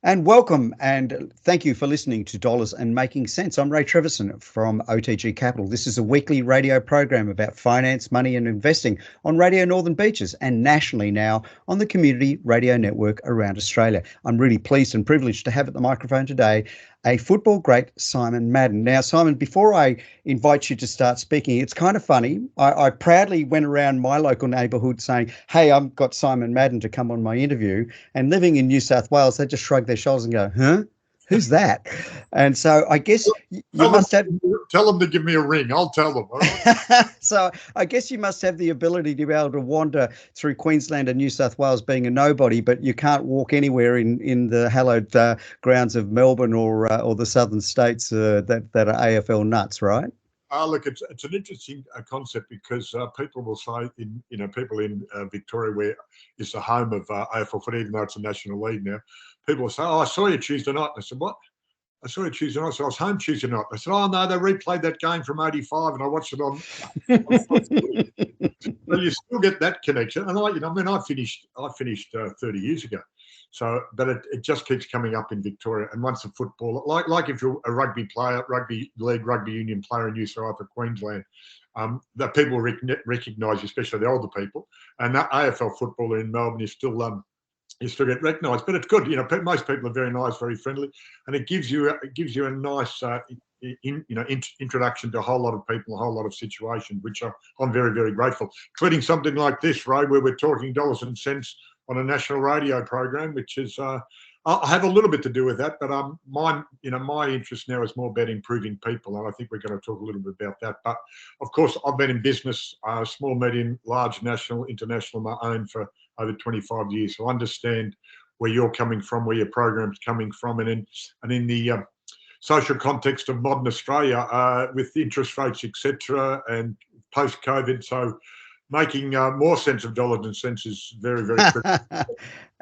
And welcome and thank you for listening to Dollars and Making Sense. I'm Ray Treverson from OTG Capital. This is a weekly radio program about finance, money and investing on Radio Northern Beaches and nationally now on the Community Radio Network around Australia. I'm really pleased and privileged to have at the microphone today a football great, Simon Madden. Now, Simon, before I invite you to start speaking, it's kind of funny. I proudly went around my local neighbourhood saying, hey, I've got Simon Madden to come on my interview. And living in New South Wales, they just shrug their shoulders and go, huh? Who's that? And so I guess you must have... Tell them to give me a ring. I'll tell them. All right? So I guess you must have the ability to be able to wander through Queensland and New South Wales being a nobody, but you can't walk anywhere in the hallowed grounds of Melbourne or the southern states that are AFL nuts, right? Look, it's an interesting concept because people will say, people in Victoria, where is the home of AFL footy, even though it's a national league now, people will say, oh, I saw you Tuesday night. And I said, what? I saw you Tuesday night. So I was home Tuesday night. I said, oh, no, they replayed that game from '85 and I watched it on So you still get that connection. And I finished 30 years ago. So, but it just keeps coming up in Victoria. And once a footballer, like if you're a rugby player, rugby league, rugby union player in New South Wales or Queensland, that people recognise you, especially the older people. And that AFL footballer in Melbourne is still get recognised. But it's good. Most people are very nice, very friendly, and it gives you a nice introduction to a whole lot of people, a whole lot of situations, which I'm very, very grateful. Including something like this, Ray, where we're talking dollars and cents on a national radio program, which is I have a little bit to do with that, but my interest now is more about improving people, and I think we're going to talk a little bit about that. But of course, I've been in business, small, medium, large, national, international, my own for over 25 years, so I understand where you're coming from, where your program's coming from, and in the social context of modern Australia, with interest rates, etc., and post-COVID, so making more sense of dollars and cents is very, very critical.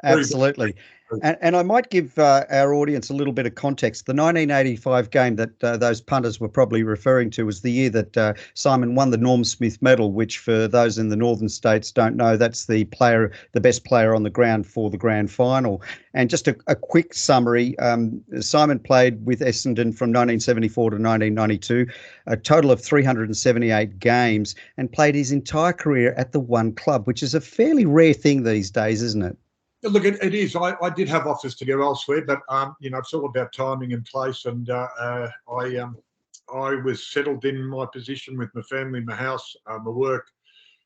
Absolutely. And I might give our audience a little bit of context. The 1985 game that those punters were probably referring to was the year that Simon won the Norm Smith medal, which for those in the northern states don't know, that's the best player on the ground for the grand final. And just a quick summary, Simon played with Essendon from 1974 to 1992, a total of 378 games, and played his entire career at the one club, which is a fairly rare thing these days, isn't it? Look, it is. I did have offers to go elsewhere, but it's all about timing and place. And I was settled in my position with my family, my house, my work,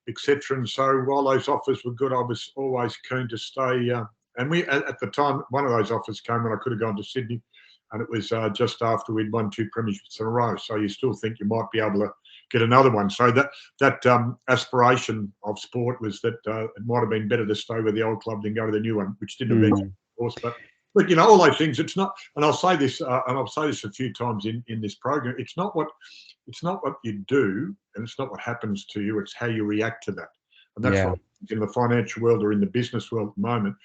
etc. And so while those offers were good, I was always keen to stay. And we at the time, one of those offers came when I could have gone to Sydney, and it was just after we'd won 2 premierships in a row. So you still think you might be able to get another one. So that aspiration of sport was that it might have been better to stay with the old club than go to the new one, which didn't eventually, of course. But all those things. It's not. And I'll say this, and I'll say this a few times in this program. It's not what you do, and it's not what happens to you. It's how you react to that. And that's what in the financial world or in the business world at the moment.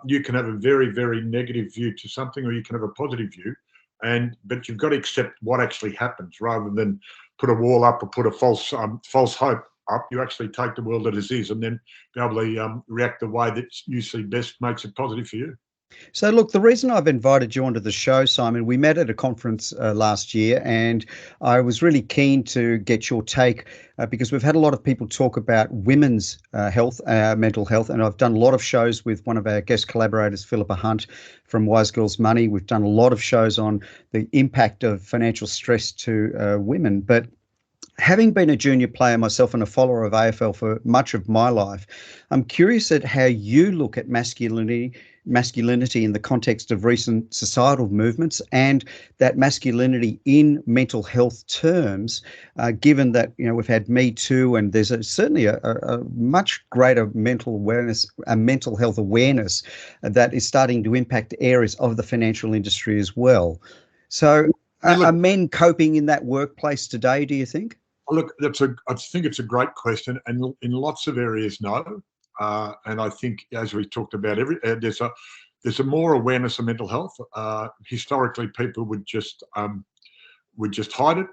You can have a very, very negative view to something, or you can have a positive view, but you've got to accept what actually happens rather than put a wall up or put a false hope up. You actually take the world as is and then be able to react the way that you see best makes it positive for you. So, look, the reason I've invited you onto the show, Simon, we met at a conference last year, and I was really keen to get your take because we've had a lot of people talk about women's health, mental health, and I've done a lot of shows with one of our guest collaborators, Philippa Hunt from Wise Girls Money. We've done a lot of shows on the impact of financial stress to women, but having been a junior player myself and a follower of AFL for much of my life, I'm curious at how you look at masculinity in the context of recent societal movements and that masculinity in mental health terms, given that, we've had Me Too and there's certainly a much greater mental health awareness that is starting to impact areas of the financial industry as well. So are men coping in that workplace today, do you think? Look, I think it's a great question, and in lots of areas, no. And I think, as we talked about, there's a more awareness of mental health. Historically, people would just hide it.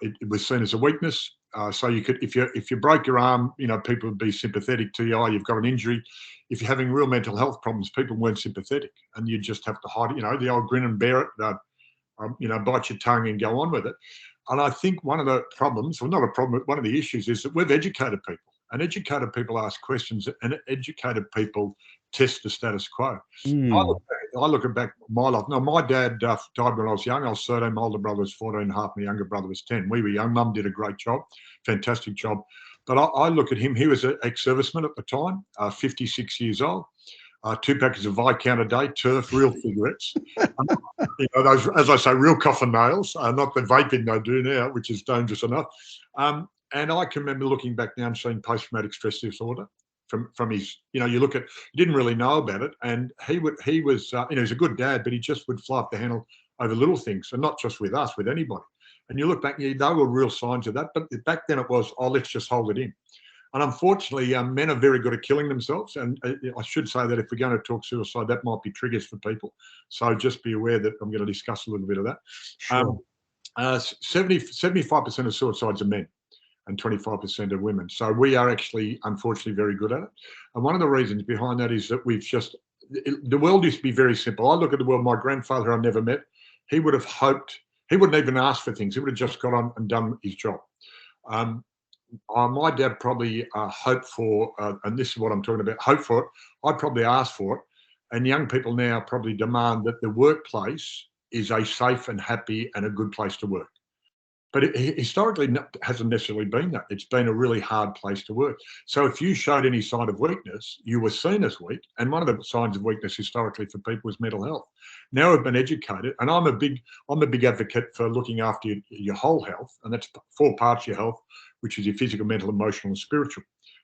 It was seen as a weakness. So you could, if you broke your arm, people would be sympathetic to you. Oh, you've got an injury. If you're having real mental health problems, people weren't sympathetic, and you just have to hide it. The old grin and bear it. Bite your tongue and go on with it. And I think one of the problems, well, not a problem, but one of the issues is that we've educated people, and educated people ask questions, and educated people test the status quo. I look back at my life. Now, my dad died when I was young. I was 13. My older brother was 14 and a half. My younger brother was 10. We were young. Mum did a great job, fantastic job. But I look at him. He was an ex-serviceman at the time, 56 years old. 2 packets of Viscount a day, turf, real cigarettes. Those, as I say, real coffin nails, not the vaping they do now, which is dangerous enough. And I can remember looking back now and seeing post-traumatic stress disorder from his, you look at, he didn't really know about it. And he was, he was a good dad, but he just would fly off the handle over little things, and not just with us, with anybody. And you look back, they were real signs of that. But back then it was, let's just hold it in. And unfortunately, men are very good at killing themselves. And I should say that if we're going to talk suicide, that might be triggers for people. So just be aware that I'm going to discuss a little bit of that. Sure. 75% of suicides are men and 25% are women. So we are actually, unfortunately, very good at it. And one of the reasons behind that is that the world used to be very simple. I look at the world, my grandfather I never met, he would have hoped, he wouldn't even ask for things. He would have just got on and done his job. My dad probably hoped for, and this is what I'm talking about, hope for it. I'd probably ask for it. And young people now probably demand that the workplace is a safe and happy and a good place to work. But it historically hasn't necessarily been that. It's been a really hard place to work. So if you showed any sign of weakness, you were seen as weak. And one of the signs of weakness historically for people was mental health. Now we've been educated, and I'm a big advocate for looking after your whole health, and that's 4 parts of your health, which is your physical, mental, emotional, and spiritual.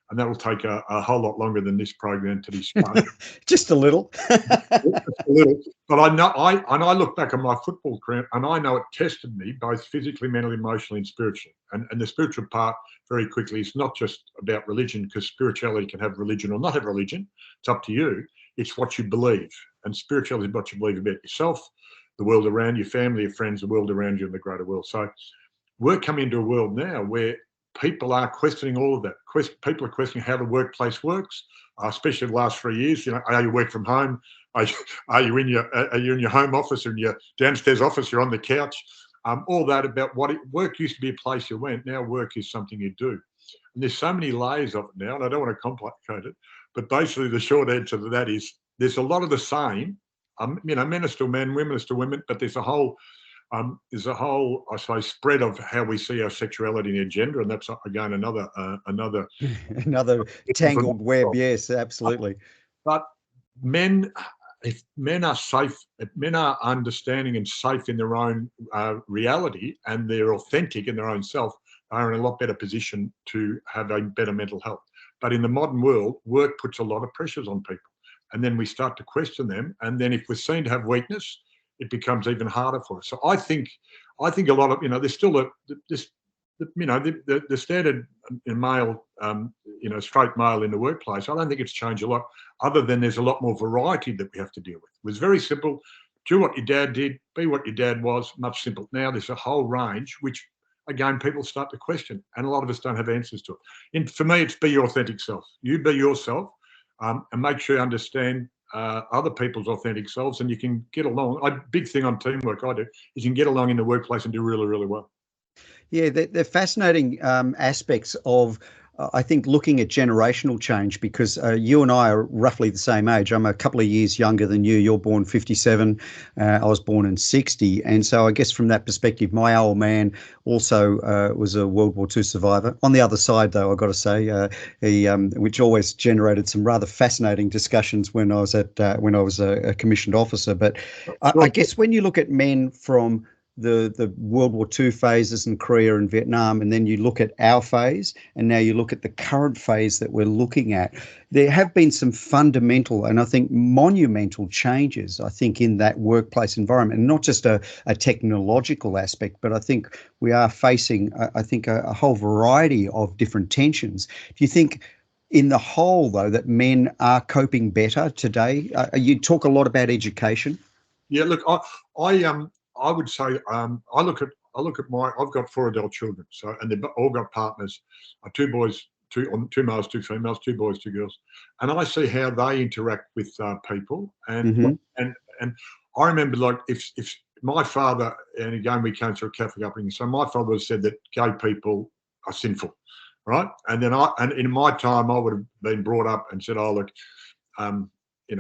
And that will take a whole lot longer than this program to discuss. Just a little. Just a little. But I look back on my football career, and I know it tested me both physically, mentally, emotionally, and spiritually. And the spiritual part, very quickly, is not just about religion, because spirituality can have religion or not have religion. It's up to you. It's what you believe. And spirituality is what you believe about yourself, the world around you, family, your friends, the world around you, and the greater world. So we're coming into a world now where people are questioning all of that. People are questioning how the workplace works, especially the last 3 years. Are you work from home? Are you in your home office or in your downstairs office? You're on the couch. All that about work used to be a place you went. Now work is something you do. And there's so many layers of it now, and I don't want to complicate it. But basically, the short answer to that is there's a lot of the same. Men are still men, women are still women, but there's a whole, I suppose, spread of how we see our sexuality and gender, and that's again another another tangled web. Yes, absolutely. But if men are safe, if men are understanding and safe in their own reality, and they're authentic in their own self, are in a lot better position to have a better mental health. But in the modern world, work puts a lot of pressures on people, and then we start to question them, and then if we're seen to have weakness, it becomes even harder for us. So I think a lot of, there's still the standard male, straight male in the workplace. I don't think it's changed a lot, other than there's a lot more variety that we have to deal with. It was very simple. Do what your dad did, be what your dad was, much simple. Now there's a whole range, which again, people start to question, and a lot of us don't have answers to it. And for me, it's be your authentic self. You be yourself, and make sure you understand other people's authentic selves, and you can get along. Big thing on teamwork I do is you can get along in the workplace and do really, really well. Yeah, they're fascinating aspects of, I think, looking at generational change, because you and I are roughly the same age. I'm a couple of years younger than you. You're born 57. I was born in 60. And so I guess from that perspective, my old man also was a World War II survivor. On the other side, though, I've got to say, he, which always generated some rather fascinating discussions when I was a commissioned officer. But I guess when you look at men from the World War II phases in Korea and Vietnam, and then you look at our phase, and now you look at the current phase that we're looking at, there have been some fundamental and I think monumental changes, I think, in that workplace environment, and not just a technological aspect, but I think we are facing, a whole variety of different tensions. Do you think in the whole, though, that men are coping better today? You talk a lot about education. Yeah, look, I would say I look at I look at I've got 4 adult children, so, and they've all got partners, 2 boys, 2 males, 2 females, 2 boys, 2 girls, and I see how they interact with people, and Mm-hmm. and I remember, like, if my father, and again we came through a Catholic upbringing, so my father said that gay people are sinful, right? And then and in my time I would have been brought up and said, oh look,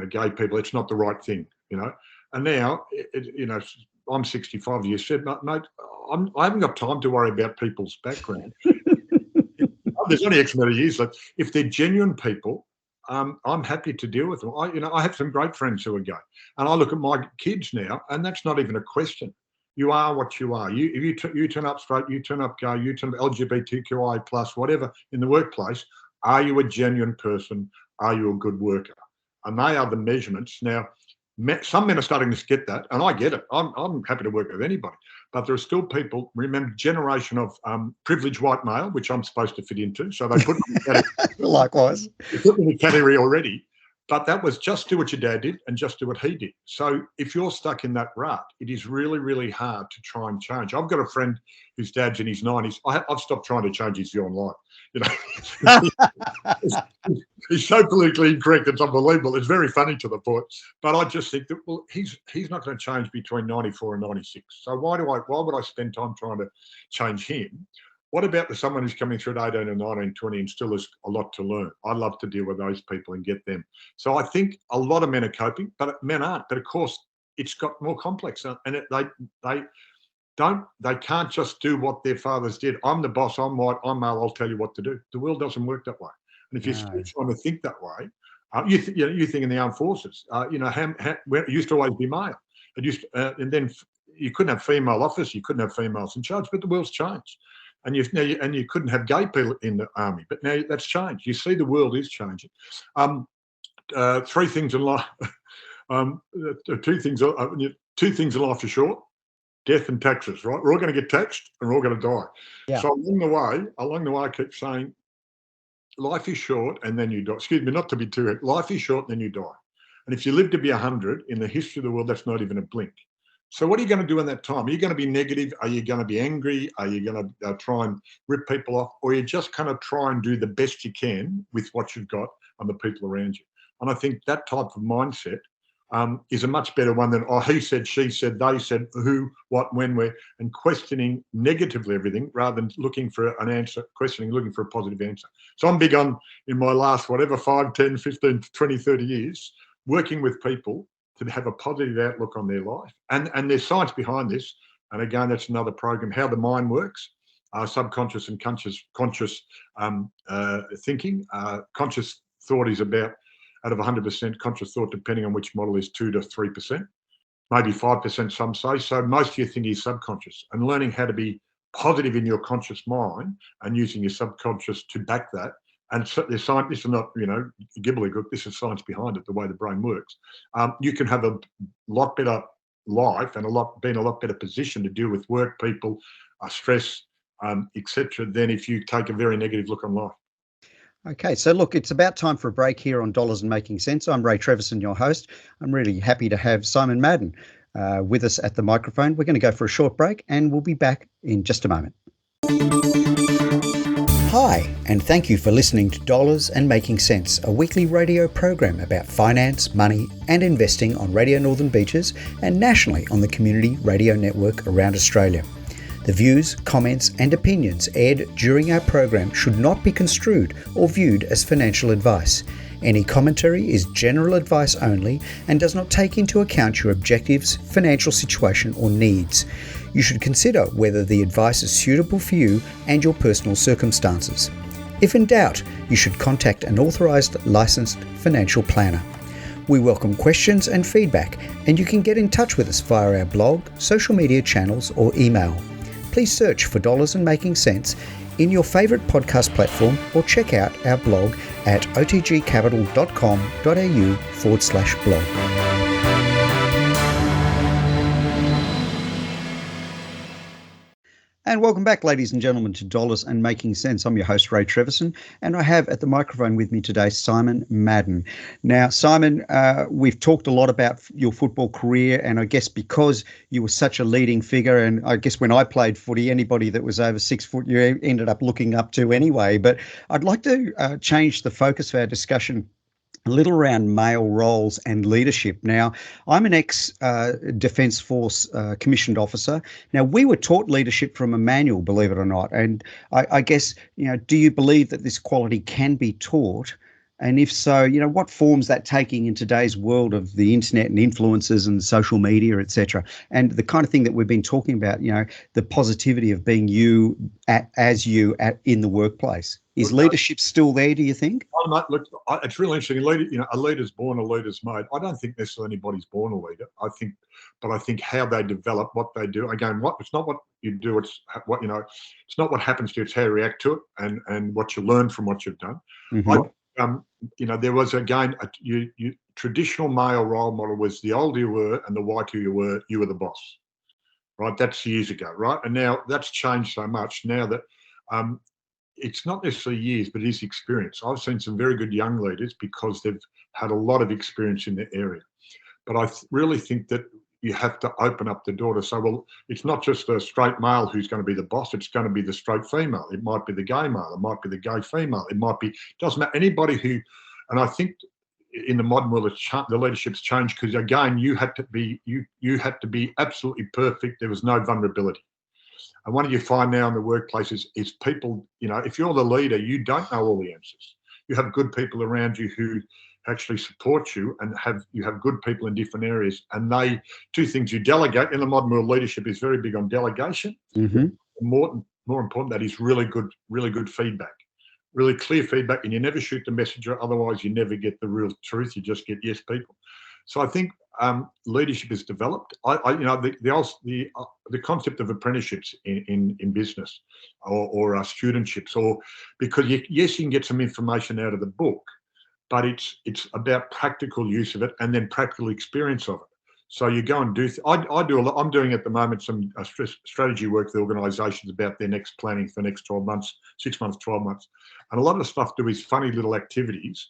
gay people, it's not the right thing, And now, I'm 65 years said, mate, I haven't got time to worry about people's background. There's only X amount of years left. If they're genuine people, I'm happy to deal with them. I have some great friends who are gay, and I look at my kids now, and that's not even a question. You are what you are. You turn up straight, you turn up gay, you turn up LGBTQI plus, whatever in the workplace. Are you a genuine person? Are you a good worker? And they are the measurements. Now, some men are starting to get that, and I get it. I'm happy to work with anybody, but there are still people. Remember, generation of privileged white male, which I'm supposed to fit into. So they put me in the category. Likewise, They put me in the category already. But that was just do what your dad did and just do what he did. So if you're stuck in that rut, it is really, really hard to try and change. I've got a friend whose dad's in his 90s. I've stopped trying to change his view on life. He's so politically incorrect, it's unbelievable. It's very funny to the point. But I just think that, well, he's not going to change between 94 and 96. So why would I spend time trying to change him? What about someone who's coming through at 18 and 19, 20 and still has a lot to learn? I love to deal with those people and get them. So I think a lot of men are coping, but men aren't. But of course, it's got more complex, and they can't just do what their fathers did. I'm the boss, I'm white, I'm male, I'll tell you what to do. The world doesn't work that way. And if you're still trying to think that way, you think in the armed forces, it used to always be male. It used to, and then you couldn't have female officers, you couldn't have females in charge, but the world's changed. And you couldn't have gay people in the army, but now that's changed. You see, the world is changing. 3 things in life. Two things in life are short: death and taxes. Right? We're all going to get taxed, and we're all going to die. Yeah. So along the way, I keep saying, life is short, and then you die. Excuse me, not to be too. Life is short, and then you die. And if you live to be 100 in the history of the world, that's not even a blink. So what are you going to do in that time? Are you going to be negative? Are you going to be angry? Are you going to try and rip people off? Or are you just kind of try and do the best you can with what you've got and the people around you? And I think that type of mindset is a much better one than, he said, she said, they said, who, what, when, where, and questioning negatively everything rather than looking for an answer, looking for a positive answer. So I'm big on, in my last, 5, 10, 15, 20, 30 years, working with people to have a positive outlook on their life. And there's science behind this. And again, that's another program, how the mind works, subconscious and conscious thinking. Conscious thought is about, out of 100%, conscious thought, depending on which model, is 2 to 3%, maybe 5%, some say. So most of your thinking is subconscious, and learning how to be positive in your conscious mind and using your subconscious to back that. And so there's science, this is not, gibblegook, this is science behind it, the way the brain works. You can have a lot better life and be in a lot better position to deal with work, people, stress, etc., than if you take a very negative look on life. Okay, so look, it's about time for a break here on Dollars and Making Sense. I'm Ray Treverson, your host. I'm really happy to have Simon Madden with us at the microphone. We're going to go for a short break, and we'll be back in just a moment. Hi, and thank you for listening to Dollars and Making Sense, a weekly radio program about finance, money, and investing on Radio Northern Beaches and nationally on the Community Radio Network around Australia. The views, comments, and opinions aired during our program should not be construed or viewed as financial advice. Any commentary is general advice only and does not take into account your objectives, financial situation, or needs. You should consider whether the advice is suitable for you and your personal circumstances. If in doubt, you should contact an authorised licensed financial planner. We welcome questions and feedback, and you can get in touch with us via our blog, social media channels, or email. Please search for Dollars and Making Sense in your favourite podcast platform, or check out our blog at otgcapital.com.au/blog. And welcome back, ladies and gentlemen, to Dollars and Making Sense. I'm your host, Ray Treverson, and I have at the microphone with me today Simon Madden. Now, Simon, we've talked a lot about your football career, and I guess because you were such a leading figure, and I guess when I played footy, anybody that was over 6 foot you ended up looking up to anyway. But I'd like to change the focus of our discussion a little around male roles and leadership. Now, I'm an ex-Defence Force commissioned officer. Now, we were taught leadership from a manual, believe it or not. And I guess, do you believe that this quality can be taught? And if so, what form's that taking in today's world of the internet and influencers and social media, etc., and the kind of thing that we've been talking about, the positivity of being you in the workplace. Is leadership still there, do you think? Look, it's really interesting. A leader's born, a leader's made. I don't think necessarily anybody's born a leader. I think how they develop, what they do. Again, it's not what you do. It's what It's not what happens to you. It's how you react to it, and what you learn from what you've done. Mm-hmm. There was traditional male role model was the older you were and the whiter you were the boss, right? That's years ago, right? And now that's changed so much. Now that it's not necessarily years, but it is experience. I've seen some very good young leaders because they've had a lot of experience in the area. But I really think that you have to open up the door to say, well, it's not just the straight male who's going to be the boss. It's going to be the straight female. It might be the gay male. It might be the gay female. It might be, doesn't matter, anybody who, and I think in the modern world, the leadership's changed because, again, you had to be absolutely perfect. There was no vulnerability. And what do you find now in the workplaces is people, if you're the leader, you don't know all the answers. You have good people around you who actually support you, and you have good people in different areas. And two things: you delegate. In the modern world, leadership is very big on delegation. Mm-hmm. More important, that is really good feedback, really clear feedback, and you never shoot the messenger. Otherwise, you never get the real truth. You just get yes people. So I think leadership is developed. The concept of apprenticeships in business or studentships, or because yes, you can get some information out of the book, but it's about practical use of it and then practical experience of it. So you go and do. I do a lot. I'm doing at the moment some strategy work with organisations about their next planning for the next 12 months, 6 months, 12 months, and a lot of the stuff do is funny little activities.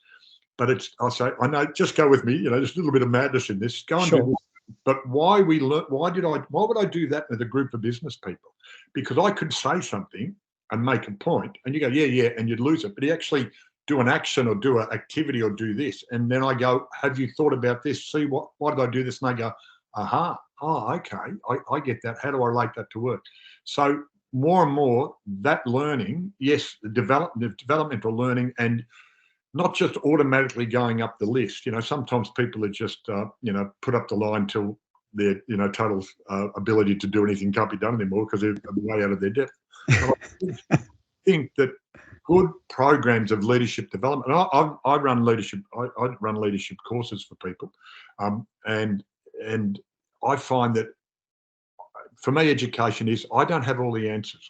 But I say, I know, just go with me. There's a little bit of madness in this. Go and Sure. do this. But why would I do that with a group of business people? Because I could say something and make a point, and you go, yeah, and you'd lose it. But you actually do an action or do an activity or do this, and then I go, have you thought about this? See why did I do this? And they go, aha, oh, okay, I get that. How do I relate that to work? So more and more that learning, yes, the developmental learning, and not just automatically going up the list. Sometimes people are just, put up the line till their, total ability to do anything can't be done anymore because they're way out of their depth. But I think that good programs of leadership development. I run leadership. I run leadership courses for people, and I find that for me, education is I don't have all the answers.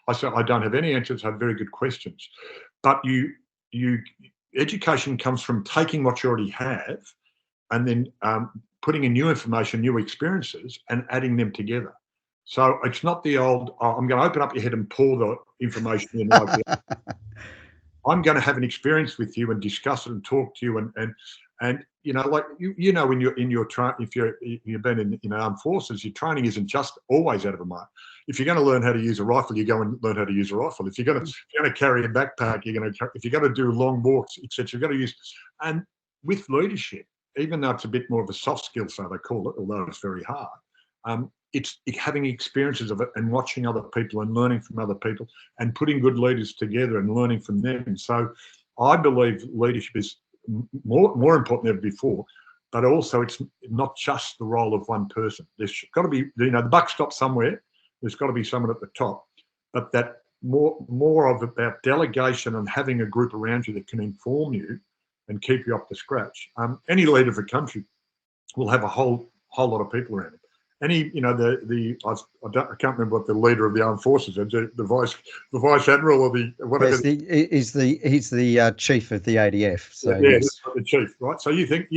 I say I don't have any answers. I have very good questions, but education comes from taking what you already have and then putting in new information, new experiences, and adding them together. So it's not the old, I'm going to open up your head and pour the information in like that. I'm going to have an experience with you and discuss it and talk to you and like when you're in your if you've been in armed forces, your training isn't just always out of a mark. If you're going to learn how to use a rifle, you go and learn how to use a rifle. If you're going to carry a backpack, if you're going to do long walks, etc., you've got to use. And with leadership, even though it's a bit more of a soft skill, so they call it, although it's very hard, it's having experiences of it and watching other people and learning from other people and putting good leaders together and learning from them. So I believe leadership is more important than ever before, but also it's not just the role of one person. There's got to be, the buck stops somewhere. There's got to be someone at the top, but that more of about delegation and having a group around you that can inform you and keep you up to scratch. Any leader of a country will have a whole lot of people around him. Any, I can't remember what the leader of the armed forces is, the vice admiral or the whatever. He's the chief of the ADF. So yeah, yes. The chief, right? So you think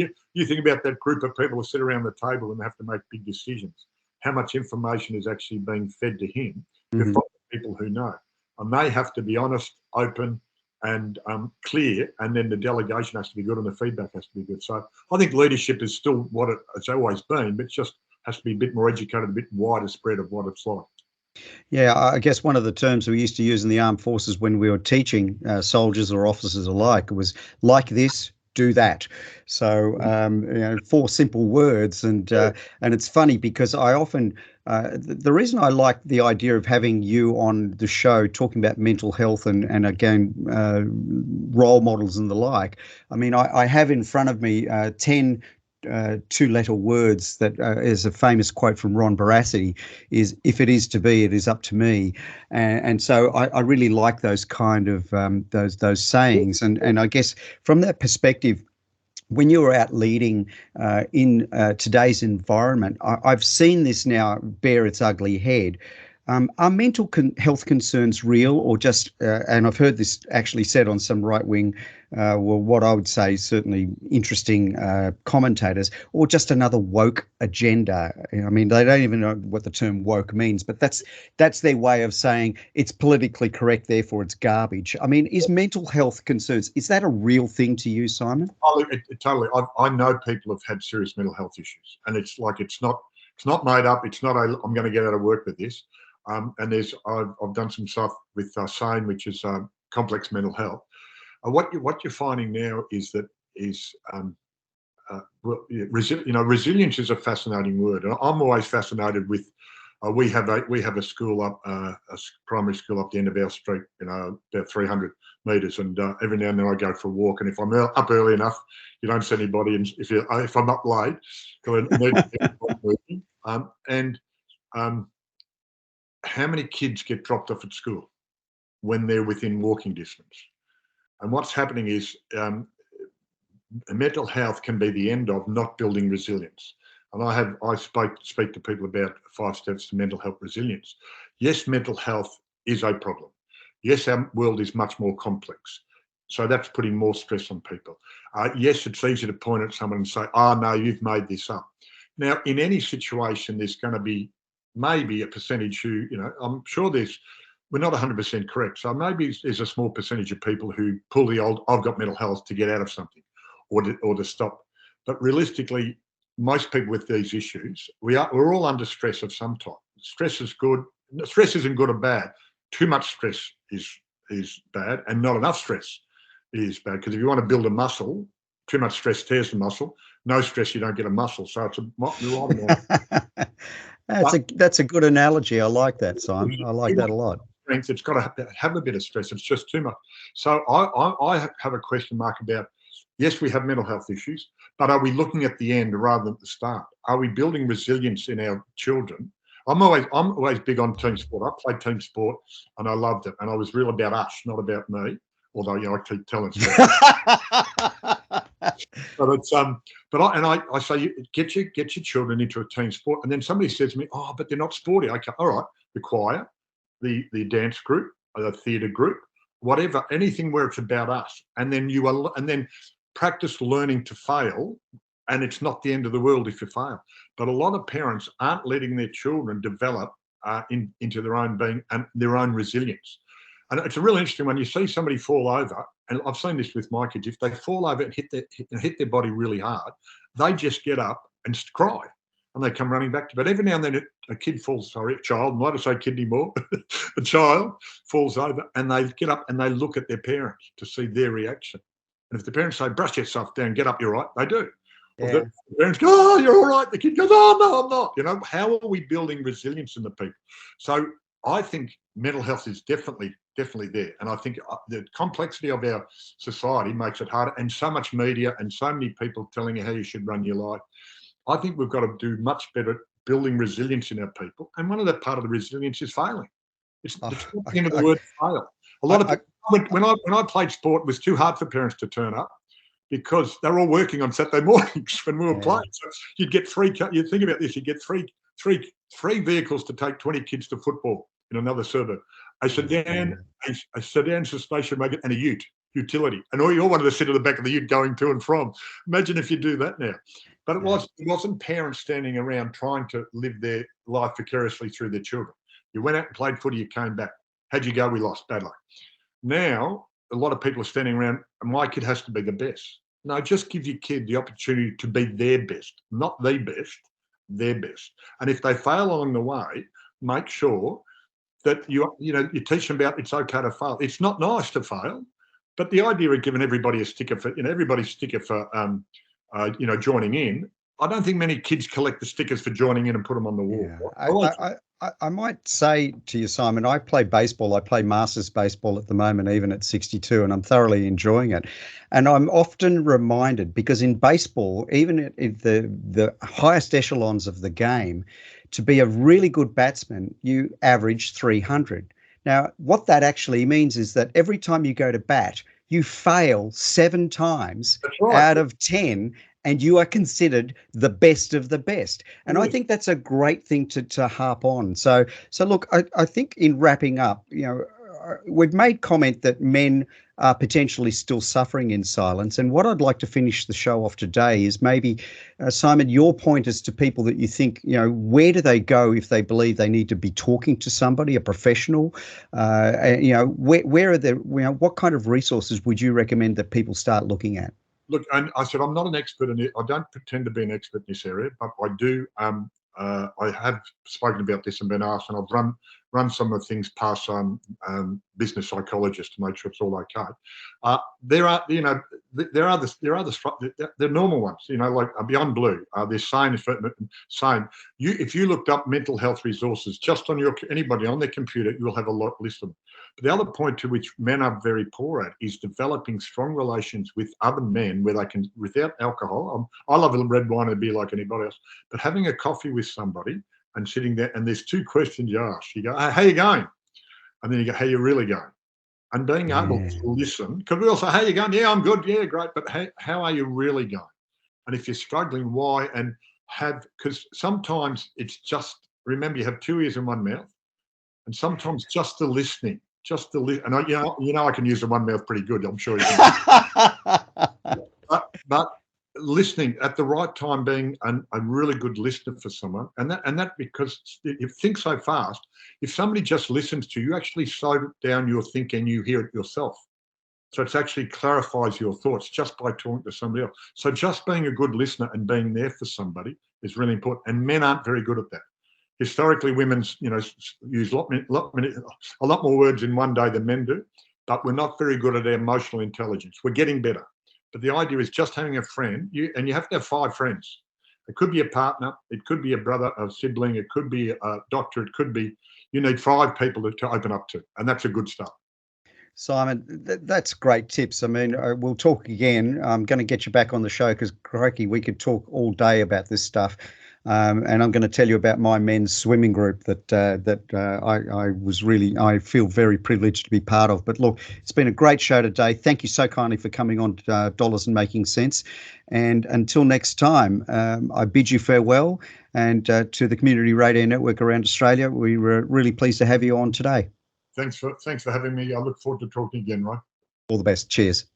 about that group of people who sit around the table and have to make big decisions. How much information is actually being fed to him? Mm-hmm. people who know, and they have to be honest, open, and clear, and then the delegation has to be good and the feedback has to be good. So I think leadership is still what it's always been, but it just has to be a bit more educated, a bit wider spread of what it's like. Yeah, I guess one of the terms we used to use in the armed forces when we were teaching soldiers or officers alike was like this, do that. So, four simple words, and it's funny because I often the reason I like the idea of having you on the show talking about mental health and again role models and the like. I mean, I have in front of me 10 two-letter words that is a famous quote from Ron Barassi, is if it is to be, it is up to me. And so I really like those kind of those sayings. And I guess from that perspective, when you're out leading in today's environment, I've seen this now bear its ugly head. Are mental health concerns real, or just, and I've heard this actually said on some right-wing, well, what I would say certainly interesting commentators, or just another woke agenda? I mean, they don't even know what the term woke means, but that's their way of saying it's politically correct, therefore it's garbage. I mean, is mental health concerns, is that a real thing to you, Simon? Oh, totally. I know people have had serious mental health issues, and it's like it's not made up. It's not I'm going to get out of work with this. And I've done some stuff with SANE, which is complex mental health. What you're finding now is that resilience is a fascinating word, and I'm always fascinated with. We have a school up, a primary school up the end of our street, about 300 metres, and every now and then I go for a walk, and if I'm up early enough, you don't see anybody, and if I'm up late, how many kids get dropped off at school when they're within walking distance? And what's happening is mental health can be the end of not building resilience. And I speak to people about 5 steps to mental health resilience. Yes, mental health is a problem. Yes, our world is much more complex. So that's putting more stress on people. Yes, it's easy to point at someone and say, oh, no, you've made this up. Now, in any situation, there's going to be maybe a percentage who, I'm sure we're not 100% correct. So maybe there's a small percentage of people who pull the old, I've got mental health to get out of something or to stop. But realistically, most people with these issues, we're all under stress of some type. Stress is good. Stress isn't good or bad. Too much stress is bad, and not enough stress is bad. Because if you want to build a muscle, too much stress tears the muscle. No stress, you don't get a muscle. So it's That's a good analogy. I like that, Simon. I like that a lot. It's got to have a bit of stress. It's just too much. So I have a question mark about, yes, we have mental health issues, but are we looking at the end rather than the start? Are we building resilience in our children? I'm always big on team sport. I played team sport and I loved it. And I was real about us, not about me. Although, I keep telling stories. But it's I say get your children into a team sport, and then somebody says to me, "Oh, but they're not sporty." Okay, all right, the choir, the dance group, the theatre group, whatever, anything where it's about us, and then practice learning to fail, and it's not the end of the world if you fail. But a lot of parents aren't letting their children develop into their own being and their own resilience. And it's a really interesting when you see somebody fall over, and I've seen this with my kids. If they fall over and hit their body really hard, they just get up and cry, and they come running back. But every now and then a child, not to say kid anymore, a child falls over, and they get up and they look at their parents to see their reaction. And if the parents say, "Brush yourself down, get up, you're right," they do. Yeah. The parents go, "Oh, you're all right." The kid goes, "Oh, no, I'm not." How are we building resilience in the people? So I think mental health is definitely there. And I think the complexity of our society makes it harder, and so much media and so many people telling you how you should run your life. I think we've got to do much better building resilience in our people. And one of the part of the resilience is failing. It's not the end of the word fail. A lot of people, when I played sport, it was too hard for parents to turn up because they were all working on Saturday mornings when we were playing. So you'd get you think about this, you'd get three vehicles to take 20 kids to football in another suburb. A sedan station wagon, and a utility. And you all wanted to sit at the back of the ute going to and from. Imagine if you do that now. But it wasn't parents standing around trying to live their life vicariously through their children. You went out and played footy, you came back. How'd you go? We lost. Bad luck. Now, a lot of people are standing around, and my kid has to be the best. No, just give your kid the opportunity to be their best, not the best, their best. And if they fail along the way, make sure that you teach them about it's okay to fail. It's not nice to fail, but the idea of giving everybody a sticker for, everybody's sticker for, joining in. I don't think many kids collect the stickers for joining in and put them on the wall. Yeah. I might say to you, Simon, I play baseball. I play Masters baseball at the moment, even at 62, and I'm thoroughly enjoying it. And I'm often reminded, because in baseball, even at the highest echelons of the game, to be a really good batsman, you average 300. Now, what that actually means is that every time you go to bat, you fail 7 times out of 10, and you are considered the best of the best. And I think that's a great thing to harp on. So look, I think in wrapping up, we've made comment that men are potentially still suffering in silence. And what I'd like to finish the show off today is maybe, Simon, your point as to people that you think, where do they go if they believe they need to be talking to somebody, a professional? Where are the, what kind of resources would you recommend that people start looking at? Look, and I said I'm not an expert in it. I don't pretend to be an expert in this area, but I do. I have spoken about this and been asked, and I've run some of the things past business psychologists to make sure it's all okay. There are normal ones, like Beyond Blue. There's sane. If you looked up mental health resources just on anybody on their computer, you'll have a lot list of them. But the other point to which men are very poor at is developing strong relations with other men where they can, without alcohol. I love a red wine and beer like anybody else, but having a coffee with somebody and sitting there, and there's 2 questions you ask. You go, hey, how you going? And then you go, how you really going? And being able to listen, because we all say, how you going? Yeah, I'm good. Yeah, great. But how are you really going? And if you're struggling, why? And because sometimes it's just, remember, you have 2 ears and 1 mouth. And sometimes just the listening. And I can use the 1 mouth pretty good. I'm sure you can. but listening at the right time, being a really good listener for someone, and that because you think so fast. If somebody just listens to you, you actually slow down your thinking. You hear it yourself, so it actually clarifies your thoughts just by talking to somebody else. So just being a good listener and being there for somebody is really important. And men aren't very good at that. Historically, women's use a lot more words in one day than men do, but we're not very good at our emotional intelligence. We're getting better, but the idea is just having a friend. You have to have 5 friends. It could be a partner, it could be a brother, a sibling, it could be a doctor, it could be. You need 5 people to open up to, and that's a good start. Simon, that's great tips. I mean, we'll talk again. I'm going to get you back on the show because, crikey, we could talk all day about this stuff. And I'm going to tell you about my men's swimming group that I feel very privileged to be part of. But look, it's been a great show today. Thank you so kindly for coming on Dollars and Making Sense. And until next time, I bid you farewell. And to the Community Radio Network around Australia, we were really pleased to have you on today. Thanks for having me. I look forward to talking again, Ron. All the best. Cheers.